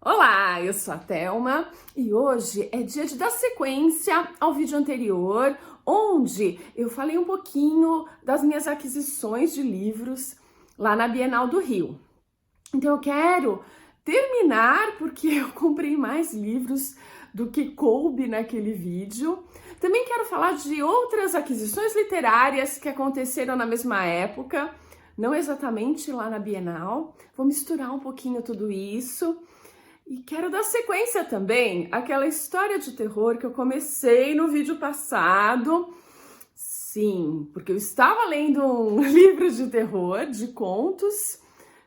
Olá, eu sou a Thelma e hoje é dia de dar sequência ao vídeo anterior, onde eu falei um pouquinho das minhas aquisições de livros lá na Bienal do Rio. Então eu quero terminar porque eu comprei mais livros do que coube naquele vídeo. Também quero falar de outras aquisições literárias que aconteceram na mesma época, não exatamente lá na Bienal. Vou misturar um pouquinho tudo isso. E quero dar sequência também àquela história de terror que eu comecei no vídeo passado. Sim, porque eu estava lendo um livro de terror, de contos,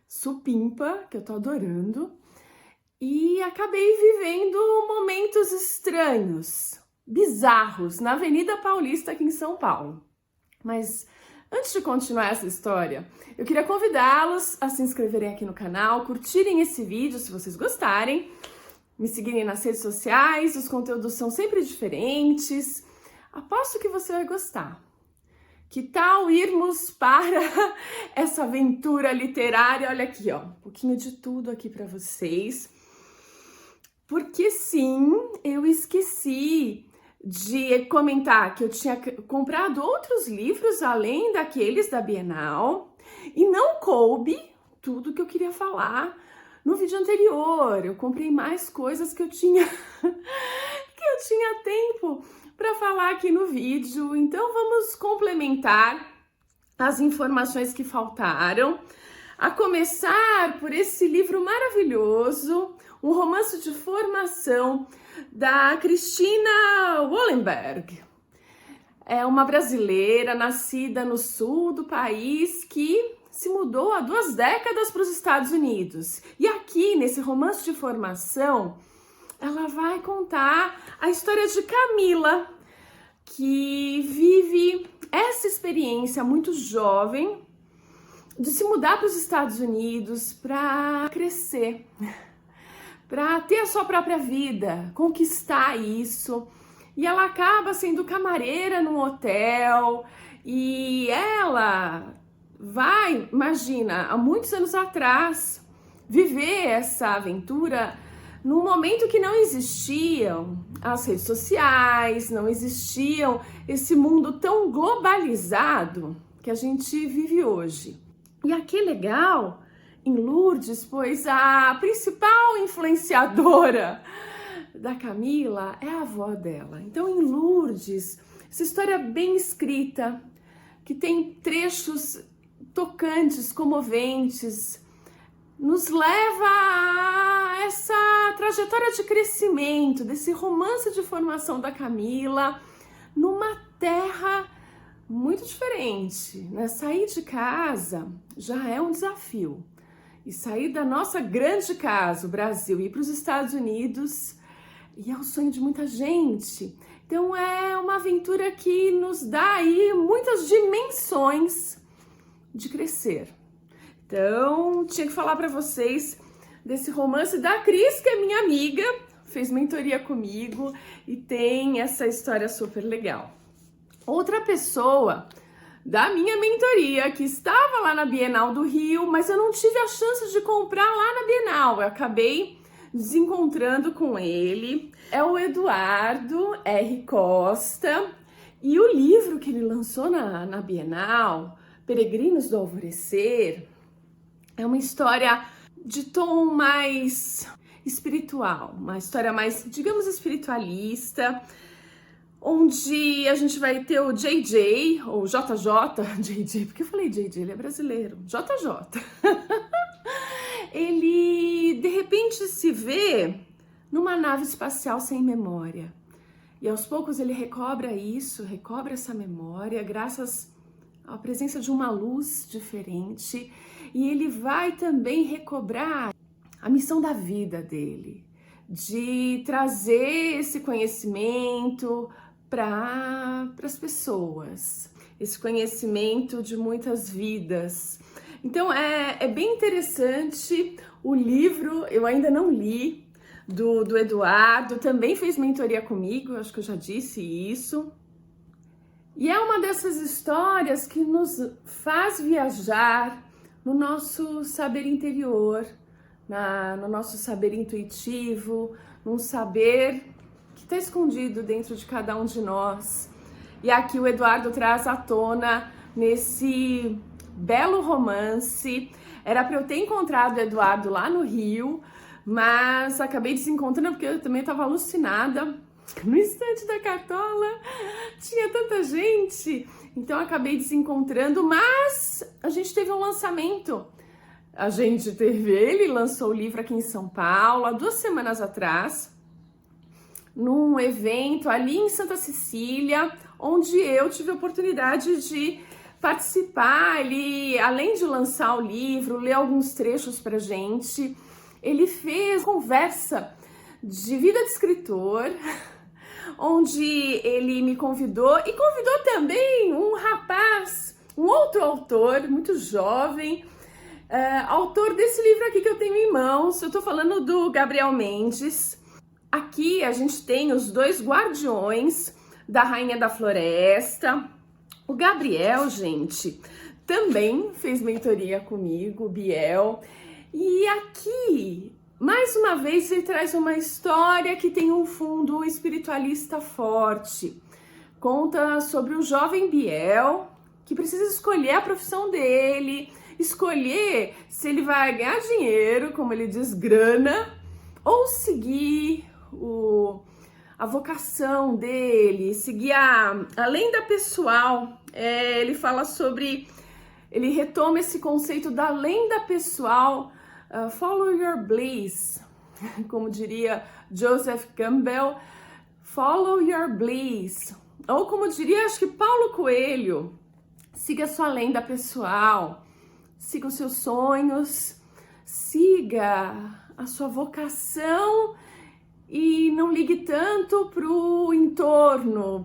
supimpa, que eu tô adorando, e acabei vivendo momentos estranhos, bizarros, na Avenida Paulista aqui em São Paulo. Mas antes de continuar essa história, eu queria convidá-los a se inscreverem aqui no canal, curtirem esse vídeo se vocês gostarem, me seguirem nas redes sociais, os conteúdos são sempre diferentes, aposto que você vai gostar. Que tal irmos para essa aventura literária? Olha aqui, ó, um pouquinho de tudo aqui para vocês. Porque sim, eu esqueci de comentar que eu tinha comprado outros livros além daqueles da Bienal e não coube tudo que eu queria falar no vídeo anterior. Eu comprei mais coisas que eu tinha tempo para falar aqui no vídeo. Então vamos complementar as informações que faltaram, a começar por esse livro maravilhoso, um romance de formação da Cristina Wallenberg. É uma brasileira nascida no sul do país que se mudou há 2 décadas para os Estados Unidos. E aqui, nesse romance de formação, ela vai contar a história de Camila, que vive essa experiência muito jovem de se mudar para os Estados Unidos para crescer, para ter a sua própria vida, conquistar isso. E ela acaba sendo camareira num hotel e ela vai, imagina, há muitos anos atrás, viver essa aventura num momento que não existiam as redes sociais, não existiam esse mundo tão globalizado que a gente vive hoje. E aqui é legal em Lourdes, pois a principal influenciadora da Camila é a avó dela. Então, em Lourdes, essa história bem escrita, que tem trechos tocantes, comoventes, nos leva a essa trajetória de crescimento, desse romance de formação da Camila, numa terra muito diferente, né? Sair de casa já é um desafio. E sair da nossa grande casa, o Brasil, e ir para os Estados Unidos, e é o sonho de muita gente. Então é uma aventura que nos dá aí muitas dimensões de crescer. Então, tinha que falar para vocês desse romance da Cris, que é minha amiga, fez mentoria comigo e tem essa história super legal. Outra pessoa da minha mentoria que estava lá na Bienal do Rio, mas eu não tive a chance de comprar lá na Bienal, eu acabei desencontrando com ele, é o Eduardo R. Costa, e o livro que ele lançou na Bienal, Peregrinos do Alvorecer, é uma história de tom mais espiritual, uma história mais, digamos, espiritualista, onde a gente vai ter o JJ, ou JJ, JJ, porque eu falei JJ, ele é brasileiro, JJ. Ele, de repente, se vê numa nave espacial sem memória. E aos poucos ele recobra essa memória, graças à presença de uma luz diferente. E ele vai também recobrar a missão da vida dele, de trazer esse conhecimento para as pessoas, esse conhecimento de muitas vidas. Então é bem interessante o livro, eu ainda não li, do Eduardo, também fez mentoria comigo, acho que eu já disse isso. E é uma dessas histórias que nos faz viajar no nosso saber interior, no nosso saber intuitivo, num saber que está escondido dentro de cada um de nós. E aqui o Eduardo traz à tona nesse belo romance. Era para eu ter encontrado o Eduardo lá no Rio, mas acabei desencontrando porque eu também estava alucinada. No estande da Cartola tinha tanta gente, então acabei desencontrando, mas a gente teve um lançamento. Ele lançou o livro aqui em São Paulo há 2 semanas atrás, num evento ali em Santa Cecília, onde eu tive a oportunidade de participar. Ele, além de lançar o livro, ler alguns trechos pra gente, ele fez conversa de vida de escritor, onde ele me convidou e convidou também um rapaz, um outro autor muito jovem, autor desse livro aqui que eu tenho em mãos. Eu tô falando do Gabriel Mendes. Aqui a gente tem os 2 guardiões da Rainha da Floresta. O Gabriel, gente, também fez mentoria comigo, o Biel. E aqui, mais uma vez, ele traz uma história que tem um fundo espiritualista forte. Conta sobre o jovem Biel, que precisa escolher a profissão dele, escolher se ele vai ganhar dinheiro, como ele diz, grana, ou seguir a vocação dele, seguir a lenda pessoal. Ele fala sobre, ele retoma esse conceito da lenda pessoal, follow your bliss, como diria Joseph Campbell, follow your bliss, ou como diria, acho que Paulo Coelho, siga sua lenda pessoal, siga os seus sonhos, siga a sua vocação e não ligue tanto pro entorno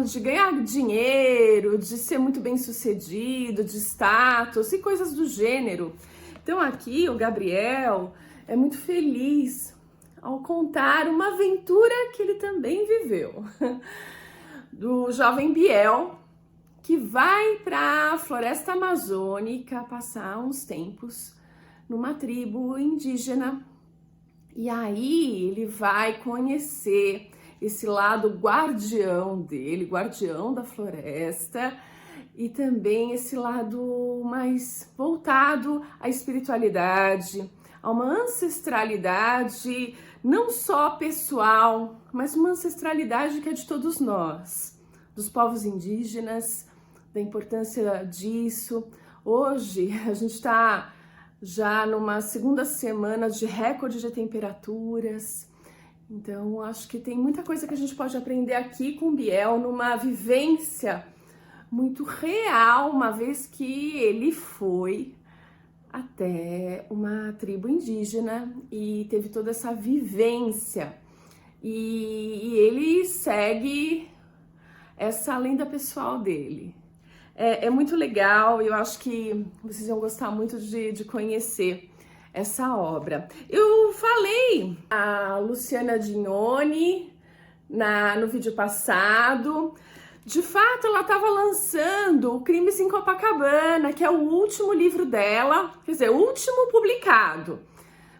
de ganhar dinheiro, de ser muito bem sucedido, de status e coisas do gênero. Então aqui o Gabriel é muito feliz ao contar uma aventura que ele também viveu, do jovem Biel, que vai para a floresta amazônica passar uns tempos numa tribo indígena. E aí ele vai conhecer esse lado guardião dele, guardião da floresta, e também esse lado mais voltado à espiritualidade, a uma ancestralidade não só pessoal, mas uma ancestralidade que é de todos nós, dos povos indígenas, da importância disso. Hoje a gente está já numa 2ª semana de recorde de temperaturas, então acho que tem muita coisa que a gente pode aprender aqui com o Biel, numa vivência muito real, uma vez que ele foi até uma tribo indígena e teve toda essa vivência, e ele segue essa lenda pessoal dele. É muito legal, eu acho que vocês vão gostar muito de conhecer essa obra. Eu falei a Luciana Dignoni no vídeo passado. De fato, ela estava lançando o Crimes em Copacabana, que é o último livro dela, quer dizer, o último publicado,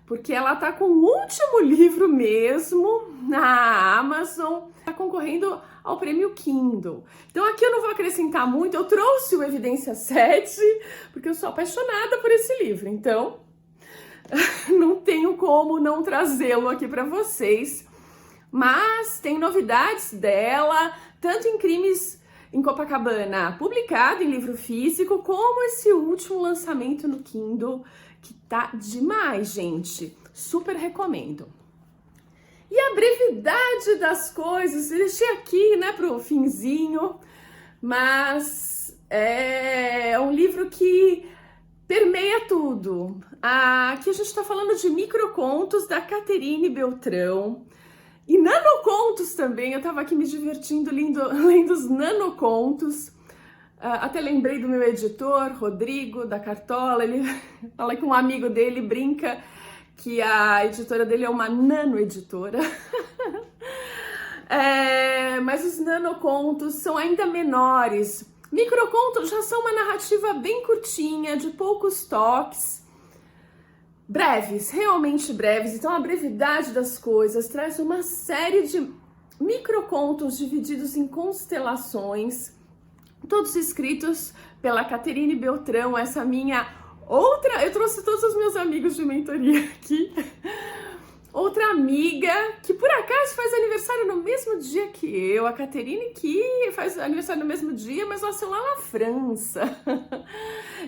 porque ela tá com o último livro mesmo na Amazon, tá concorrendo ao prêmio Kindle. Então aqui eu não vou acrescentar muito, eu trouxe o Evidência 7, porque eu sou apaixonada por esse livro, então não tenho como não trazê-lo aqui para vocês. Mas tem novidades dela, tanto em Crimes em Copacabana, publicado em livro físico, como esse último lançamento no Kindle, que tá demais, gente. Super recomendo. E a brevidade das coisas, eu deixei aqui, né, pro finzinho, mas é um livro que permeia tudo. Aqui a gente tá falando de microcontos da Caterine Beltrão. E nanocontos também, eu tava aqui me divertindo lendo os nanocontos. Até lembrei do meu editor, Rodrigo, da Cartola. Ele fala que um amigo dele brinca que a editora dele é uma nano-editora. Mas os nanocontos são ainda menores. Microcontos já são uma narrativa bem curtinha, de poucos toques. breves, realmente breves. Então a brevidade das coisas traz uma série de microcontos divididos em constelações, todos escritos pela Caterine Beltrão, essa minha outra... Eu trouxe todos os meus amigos de mentoria aqui. Outra amiga que por acaso faz aniversário no mesmo dia que eu, a Caterine, que faz aniversário no mesmo dia, mas nasceu lá na França.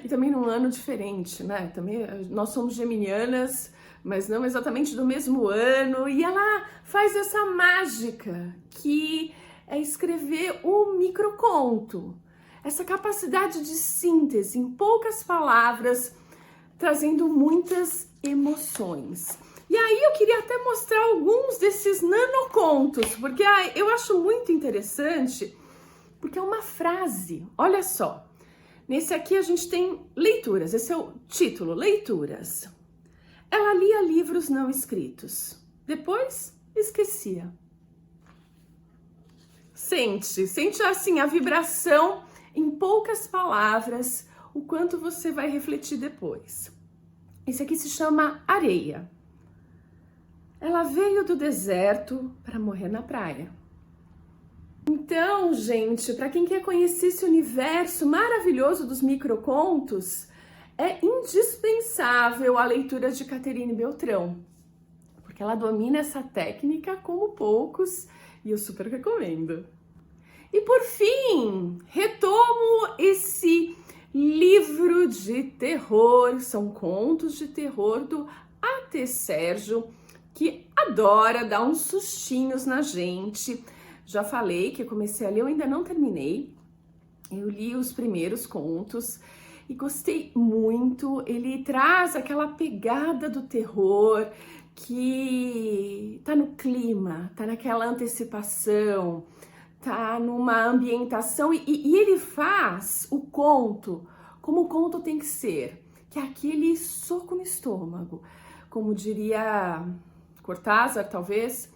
E também num ano diferente, né? Também nós somos geminianas, mas não exatamente do mesmo ano. E ela faz essa mágica que é escrever o microconto. Essa capacidade de síntese em poucas palavras, trazendo muitas emoções. E aí eu queria até mostrar alguns desses nanocontos, porque eu acho muito interessante, porque é uma frase. Olha só, nesse aqui a gente tem leituras, esse é o título, leituras. Ela lia livros não escritos, depois esquecia. Sente assim a vibração em poucas palavras, o quanto você vai refletir depois. Esse aqui se chama Areia. Ela veio do deserto para morrer na praia. Então, gente, para quem quer conhecer esse universo maravilhoso dos microcontos, é indispensável a leitura de Caterine Beltrão, porque ela domina essa técnica como poucos e eu super recomendo. E por fim, retomo esse livro de terror, são contos de terror do A.T. Sérgio, que adora dar uns sustinhos na gente. Já falei que eu comecei a ler, eu ainda não terminei. Eu li os primeiros contos e gostei muito. Ele traz aquela pegada do terror que tá no clima, tá naquela antecipação, tá numa ambientação e ele faz o conto como o conto tem que ser, que é aquele soco no estômago, como diria Cortázar, talvez,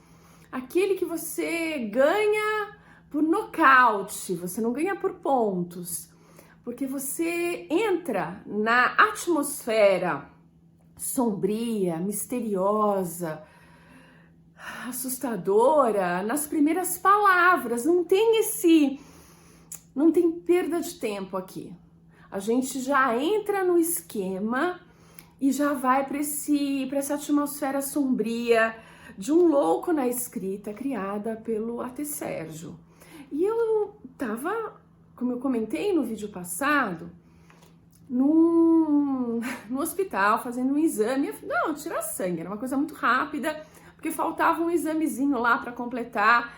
aquele que você ganha por nocaute, você não ganha por pontos, porque você entra na atmosfera sombria, misteriosa, assustadora, nas primeiras palavras, não tem perda de tempo aqui. A gente já entra no esquema e já vai para essa atmosfera sombria de um louco na escrita criada pelo A.T. Sérgio. E eu tava, como eu comentei no vídeo passado, no hospital fazendo um exame. Não, tirar sangue, era uma coisa muito rápida, porque faltava um examezinho lá para completar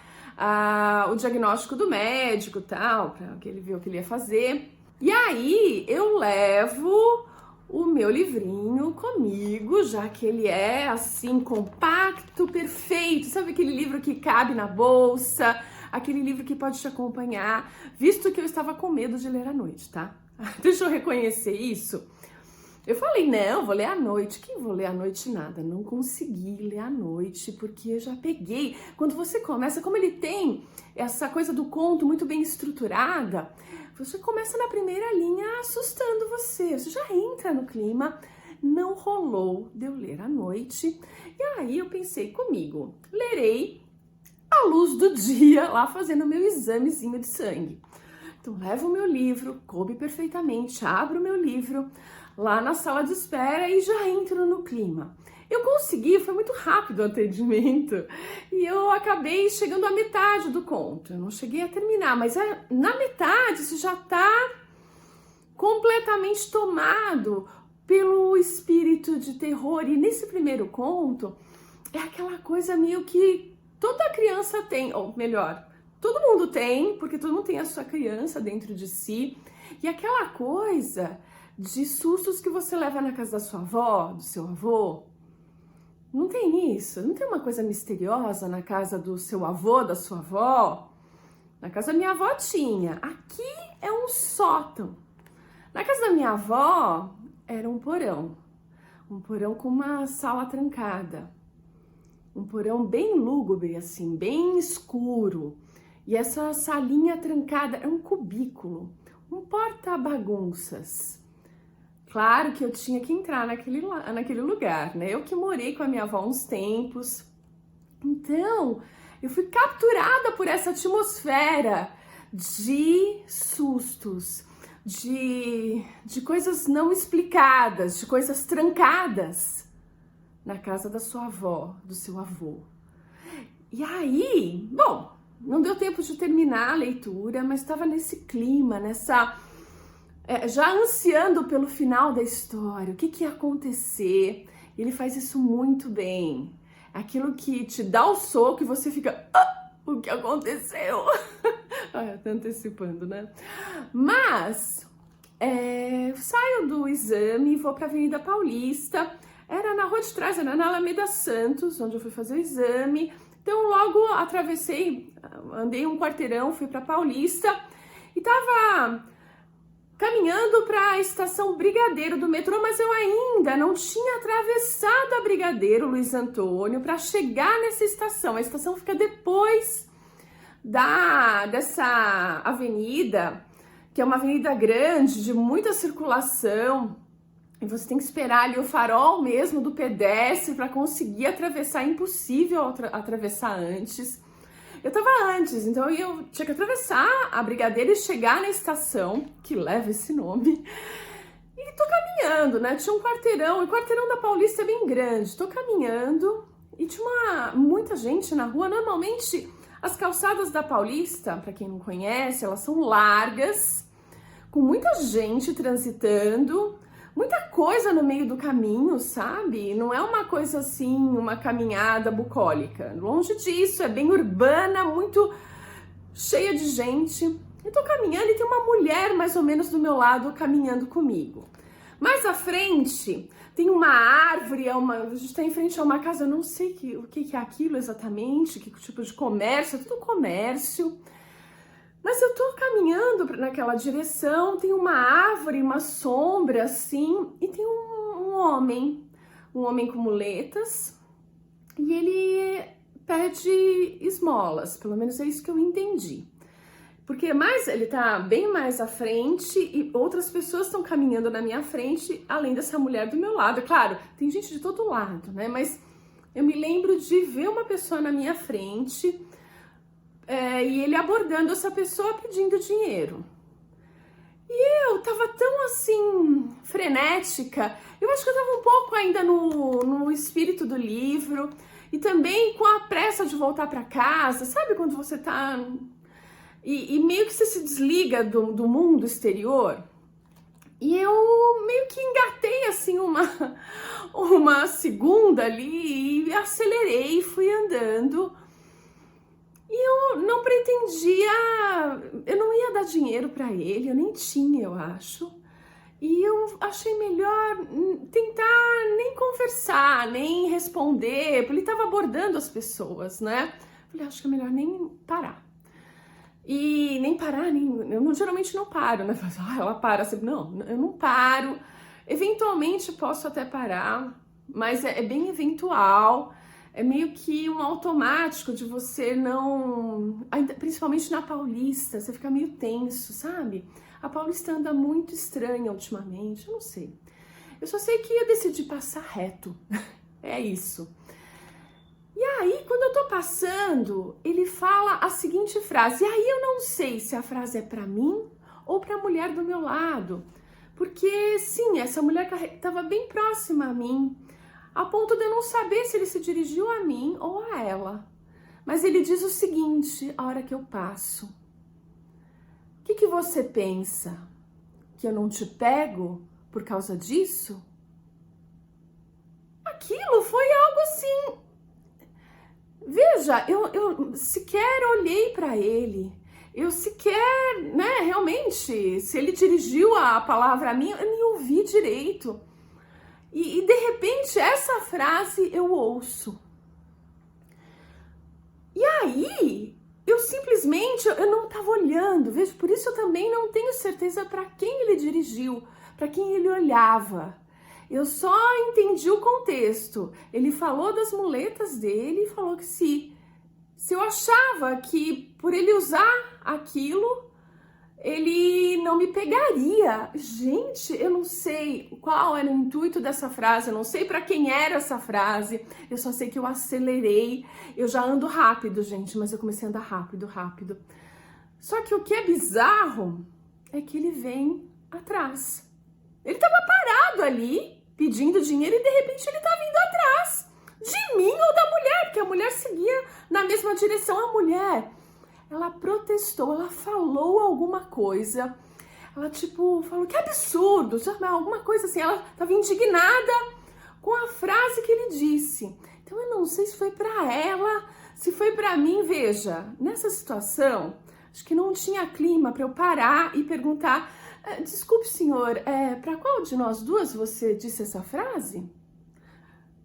o diagnóstico do médico e tal, para que ele ver o que ele ia fazer. E aí eu levo o meu livrinho comigo, já que ele é assim, compacto, perfeito. Sabe aquele livro que cabe na bolsa? Aquele livro que pode te acompanhar, visto que eu estava com medo de ler à noite, tá? Deixa eu reconhecer isso. Eu falei, não, vou ler à noite. Que vou ler à noite nada? Não consegui ler à noite, porque eu já peguei. Quando você começa, como ele tem essa coisa do conto muito bem estruturada, você começa na primeira linha assustando você. Você já entra no clima. Não rolou de eu ler à noite. E aí eu pensei comigo, lerei à luz do dia, lá fazendo o meu examezinho de sangue. Então levo o meu livro, coube perfeitamente, abro o meu livro lá na sala de espera e já entro no clima. Eu consegui, foi muito rápido o atendimento e eu acabei chegando à metade do conto. Eu não cheguei a terminar, mas na metade você já tá completamente tomado pelo espírito de terror. E nesse primeiro conto é aquela coisa meio que toda criança tem, ou melhor, todo mundo tem, porque todo mundo tem a sua criança dentro de si. E aquela coisa de sustos que você leva na casa da sua avó, do seu avô. Não tem isso? Não tem uma coisa misteriosa na casa do seu avô, da sua avó? Na casa da minha avó tinha. Aqui é um sótão. Na casa da minha avó era um porão com uma sala trancada. Um porão bem lúgubre, assim, bem escuro. E essa salinha trancada é um cubículo, um porta-bagunças. Claro que eu tinha que entrar naquele lugar, né? Eu que morei com a minha avó uns tempos. Então, eu fui capturada por essa atmosfera de sustos, de coisas não explicadas, de coisas trancadas na casa da sua avó, do seu avô. E aí, bom, não deu tempo de terminar a leitura, mas estava nesse clima, já ansiando pelo final da história, o que ia acontecer. Ele faz isso muito bem. Aquilo que te dá o soco e você fica, o que aconteceu? Tô antecipando, né? Mas saio do exame e vou para a Avenida Paulista. Era na rua de trás, era na Alameda Santos, onde eu fui fazer o exame. Então logo atravessei, andei um quarteirão, fui para Paulista e tava caminhando para a estação Brigadeiro do metrô, mas eu ainda não tinha atravessado a Brigadeiro Luiz Antônio para chegar nessa estação. A estação fica depois dessa avenida, que é uma avenida grande, de muita circulação, e você tem que esperar ali o farol mesmo do pedestre para conseguir atravessar. É impossível atravessar antes. Eu tava antes, então eu tinha que atravessar a Brigadeiro e chegar na estação, que leva esse nome, e tô caminhando, né? Tinha um quarteirão, e o quarteirão da Paulista é bem grande. Tô caminhando e tinha muita gente na rua. Normalmente, as calçadas da Paulista, para quem não conhece, elas são largas, com muita gente transitando, muita coisa no meio do caminho, sabe? Não é uma coisa assim, uma caminhada bucólica. Longe disso, é bem urbana, muito cheia de gente. Eu tô caminhando e tem uma mulher mais ou menos do meu lado caminhando comigo. Mais à frente tem uma árvore, a gente tá em frente a uma casa, eu não sei o que é aquilo exatamente, que tipo de comércio, é tudo comércio. Mas eu tô caminhando naquela direção, tem uma árvore, uma sombra assim, e tem um homem com muletas, e ele pede esmolas, pelo menos é isso que eu entendi. Porque ele tá bem mais à frente e outras pessoas estão caminhando na minha frente, além dessa mulher do meu lado. Claro, tem gente de todo lado, né? Mas eu me lembro de ver uma pessoa na minha frente, e ele abordando essa pessoa pedindo dinheiro. E eu tava tão assim, frenética, eu acho que eu tava um pouco ainda no espírito do livro, e também com a pressa de voltar para casa, sabe quando você tá... E meio que você se desliga do mundo exterior. E eu meio que engatei assim uma segunda ali e acelerei, fui andando. E eu não pretendia, eu não ia dar dinheiro para ele, eu nem tinha, eu acho. E eu achei melhor tentar nem conversar, nem responder, porque ele estava abordando as pessoas, né? Falei, acho que é melhor nem parar. E nem parar, eu geralmente não paro, né? Ela para sempre. Não, eu não paro. Eventualmente posso até parar, mas é bem eventual. É meio que um automático de você não... Principalmente na Paulista, você fica meio tenso, sabe? A Paulista anda muito estranha ultimamente, eu não sei. Eu só sei que eu decidi passar reto. É isso. E aí, quando eu tô passando, ele fala a seguinte frase. E aí eu não sei se a frase é pra mim ou pra mulher do meu lado. Porque, sim, essa mulher estava bem próxima a mim, a ponto de eu não saber se ele se dirigiu a mim ou a ela. Mas ele diz o seguinte, a hora que eu passo. O que você pensa? Que eu não te pego por causa disso? Aquilo foi algo assim... Veja, eu sequer olhei para ele. Eu sequer, né, realmente, se ele dirigiu a palavra a mim, eu nem ouvi direito. E de repente, essa frase eu ouço. E aí, eu simplesmente, eu não estava olhando, veja, por isso eu também não tenho certeza para quem ele dirigiu, para quem ele olhava. Eu só entendi o contexto. Ele falou das muletas dele e falou que se eu achava que por ele usar aquilo, ele não me pegaria. Gente, eu não sei qual era o intuito dessa frase, eu não sei para quem era essa frase, eu só sei que eu acelerei. Eu já ando rápido, gente, mas eu comecei a andar rápido, rápido. Só que o que é bizarro é que ele vem atrás. Ele tava parado ali, pedindo dinheiro, e de repente ele tá vindo atrás de mim ou da mulher, porque a mulher seguia na mesma direção. A mulher, ela protestou, ela falou alguma coisa, ela tipo falou que absurdo, sabe? Alguma coisa assim, ela estava indignada com a frase que ele disse. Então eu não sei se foi para ela, se foi para mim. Veja, nessa situação, acho que não tinha clima para eu parar e perguntar, desculpe senhor, para qual de nós duas você disse essa frase?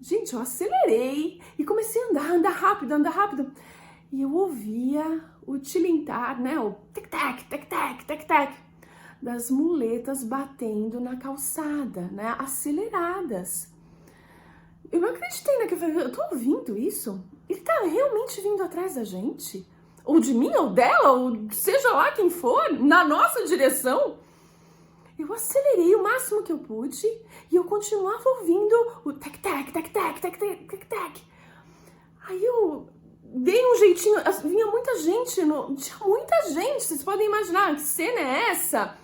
Gente, eu acelerei e comecei a andar rápido. E eu ouvia o tilintar, né? O tic-tac, tic-tac, tic-tac das muletas batendo na calçada, né? Aceleradas. Eu não acreditei naquilo. Eu tô ouvindo isso? Ele tá realmente vindo atrás da gente? Ou de mim, ou dela, ou seja lá quem for, na nossa direção. Eu acelerei o máximo que eu pude e eu continuava ouvindo o tac-tac, tac-tac, tac-tac, tac-tac. Aí eu dei um jeitinho, vinha muita gente, tinha muita gente, vocês podem imaginar que cena é essa?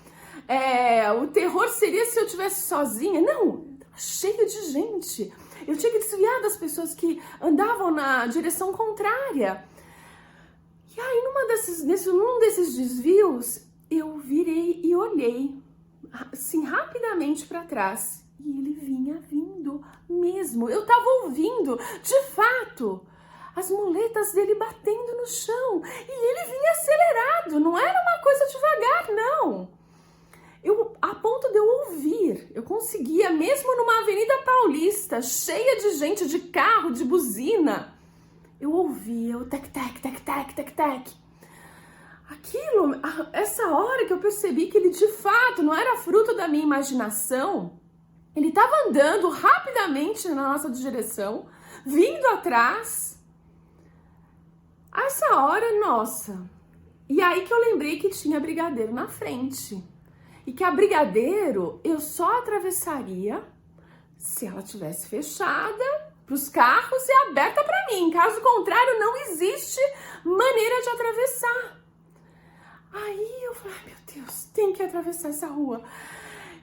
O terror seria se eu estivesse sozinha. Não, cheio de gente. Eu tinha que desviar das pessoas que andavam na direção contrária. E aí, num desses desvios, eu virei e olhei, assim, rapidamente para trás. E ele vinha vindo mesmo. Eu tava ouvindo, de fato, as muletas dele batendo no chão. E ele vinha acelerado, não era uma coisa devagar, não. A ponto de eu ouvir, eu conseguia, mesmo numa avenida paulista, cheia de gente, de carro, de buzina, eu ouvia o tac-tac, tac-tac, tac-tac. Aquilo, essa hora que eu percebi que ele de fato não era fruto da minha imaginação, ele estava andando rapidamente na nossa direção, vindo atrás. A essa hora, nossa. E aí que eu lembrei que tinha Brigadeiro na frente. E que a Brigadeiro eu só atravessaria se ela tivesse fechada para os carros e aberta para mim. Caso contrário, não existe maneira de atravessar. Aí eu falei, ai meu Deus, tem que atravessar essa rua.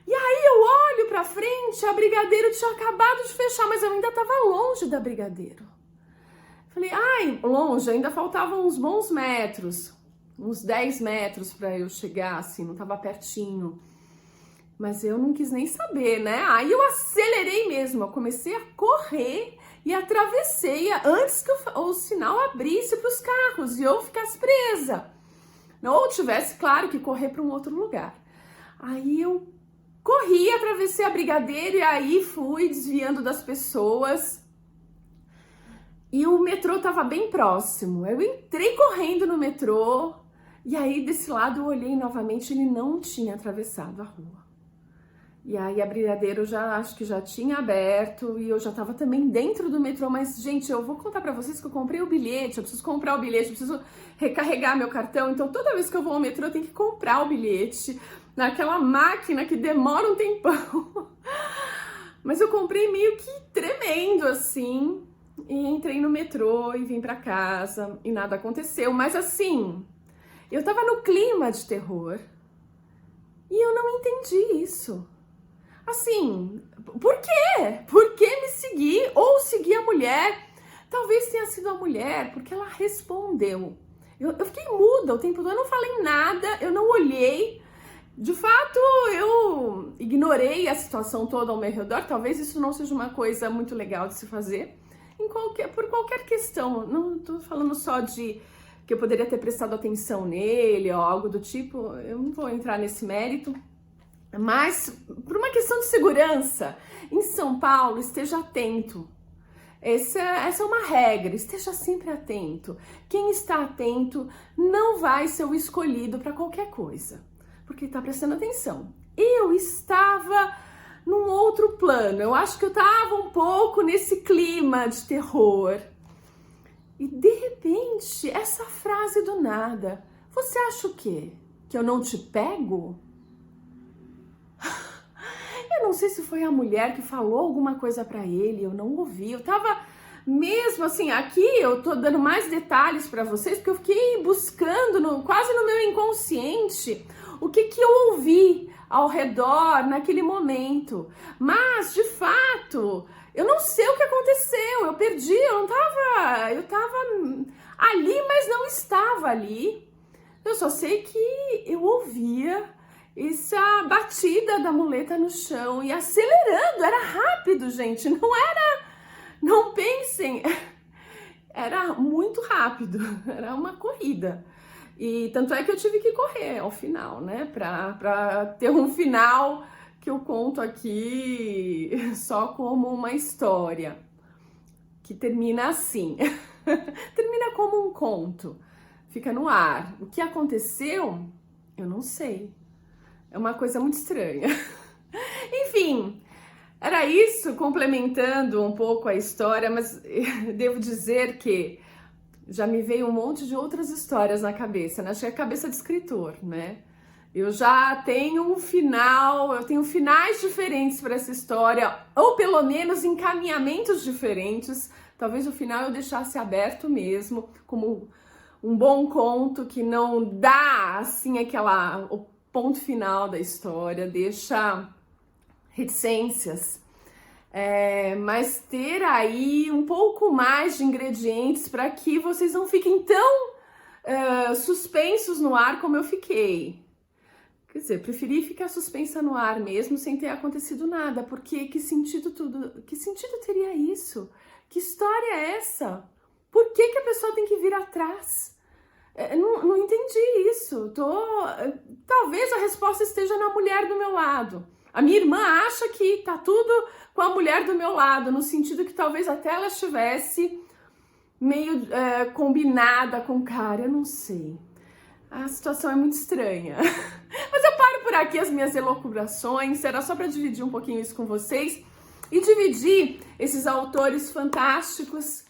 E aí eu olho para frente, a Brigadeiro tinha acabado de fechar, mas eu ainda estava longe da Brigadeiro. Falei, ai, longe, ainda faltavam uns bons metros. Uns 10 metros para eu chegar, assim, não tava pertinho. Mas eu não quis nem saber, né? Aí eu acelerei mesmo, eu comecei a correr e atravessei antes que o sinal abrisse para os carros e eu ficasse presa. Ou tivesse, claro, que correr para um outro lugar. Aí eu corri, atravessei a Brigadeiro e aí fui desviando das pessoas. E o metrô tava bem próximo. Eu entrei correndo no metrô. E aí, desse lado, eu olhei novamente, ele não tinha atravessado a rua. E aí, a Brigadeiro acho que já tinha aberto e eu já tava também dentro do metrô. Mas, gente, eu vou contar pra vocês que eu comprei o bilhete, eu preciso comprar o bilhete, eu preciso recarregar meu cartão. Então, toda vez que eu vou ao metrô, eu tenho que comprar o bilhete naquela máquina que demora um tempão. Mas eu comprei meio que tremendo, assim, e entrei no metrô e vim pra casa e nada aconteceu. Mas, assim, eu tava no clima de terror e eu não entendi isso. Assim, por quê? Por que me seguir ou seguir a mulher? Talvez tenha sido a mulher, porque ela respondeu. Eu fiquei muda o tempo todo, eu não falei nada, eu não olhei. De fato, eu ignorei a situação toda ao meu redor. Talvez isso não seja uma coisa muito legal de se fazer por qualquer questão. Não tô falando só de que eu poderia ter prestado atenção nele ou algo do tipo, eu não vou entrar nesse mérito, mas por uma questão de segurança, em São Paulo, esteja atento. Essa é uma regra, esteja sempre atento. Quem está atento não vai ser o escolhido para qualquer coisa, porque está prestando atenção. Eu estava num outro plano, eu acho que eu estava um pouco nesse clima de terror. E de repente, essa frase do nada, você acha o quê? que eu não te pego? Eu não sei se foi a mulher que falou alguma coisa pra ele, eu não ouvi. Eu tava mesmo assim, aqui eu tô dando mais detalhes pra vocês, porque eu fiquei buscando quase no meu inconsciente o que eu ouvi ao redor naquele momento. Mas, de fato, eu não sei o que aconteceu, eu perdi, eu tava ali, mas não estava ali. Eu só sei que eu ouvia essa batida da muleta no chão e acelerando, era rápido, gente, não pensem, era muito rápido, era uma corrida. E tanto é que eu tive que correr ao final, né, pra ter um final que eu conto aqui só como uma história, que termina assim, termina como um conto, fica no ar. O que aconteceu, eu não sei. É uma coisa muito estranha. Enfim, era isso, complementando um pouco a história, mas devo dizer que já me veio um monte de outras histórias na cabeça, né? Acho que é a cabeça de escritor, né? Eu já tenho um final, eu tenho finais diferentes para essa história, ou pelo menos encaminhamentos diferentes. Talvez o final eu deixasse aberto mesmo, como um bom conto que não dá, assim, o ponto final da história, deixa reticências, mas ter aí um pouco mais de ingredientes para que vocês não fiquem tão suspensos no ar como eu fiquei. Quer dizer, preferi ficar suspensa no ar mesmo sem ter acontecido nada, porque que sentido teria isso? Que história é essa? Por que a pessoa tem que vir atrás? Não entendi isso. Talvez a resposta esteja na mulher do meu lado. A minha irmã acha que tá tudo com a mulher do meu lado, no sentido que talvez até ela estivesse meio combinada com o cara, eu não sei. A situação é muito estranha. Mas eu paro por aqui as minhas elucubrações, era só para dividir um pouquinho isso com vocês e dividir esses autores fantásticos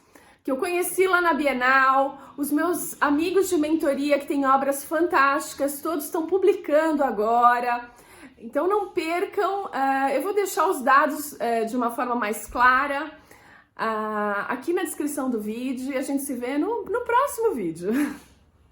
que eu conheci lá na Bienal, os meus amigos de mentoria que têm obras fantásticas, todos estão publicando agora. Então não percam, eu vou deixar os dados de uma forma mais clara aqui na descrição do vídeo e a gente se vê no próximo vídeo.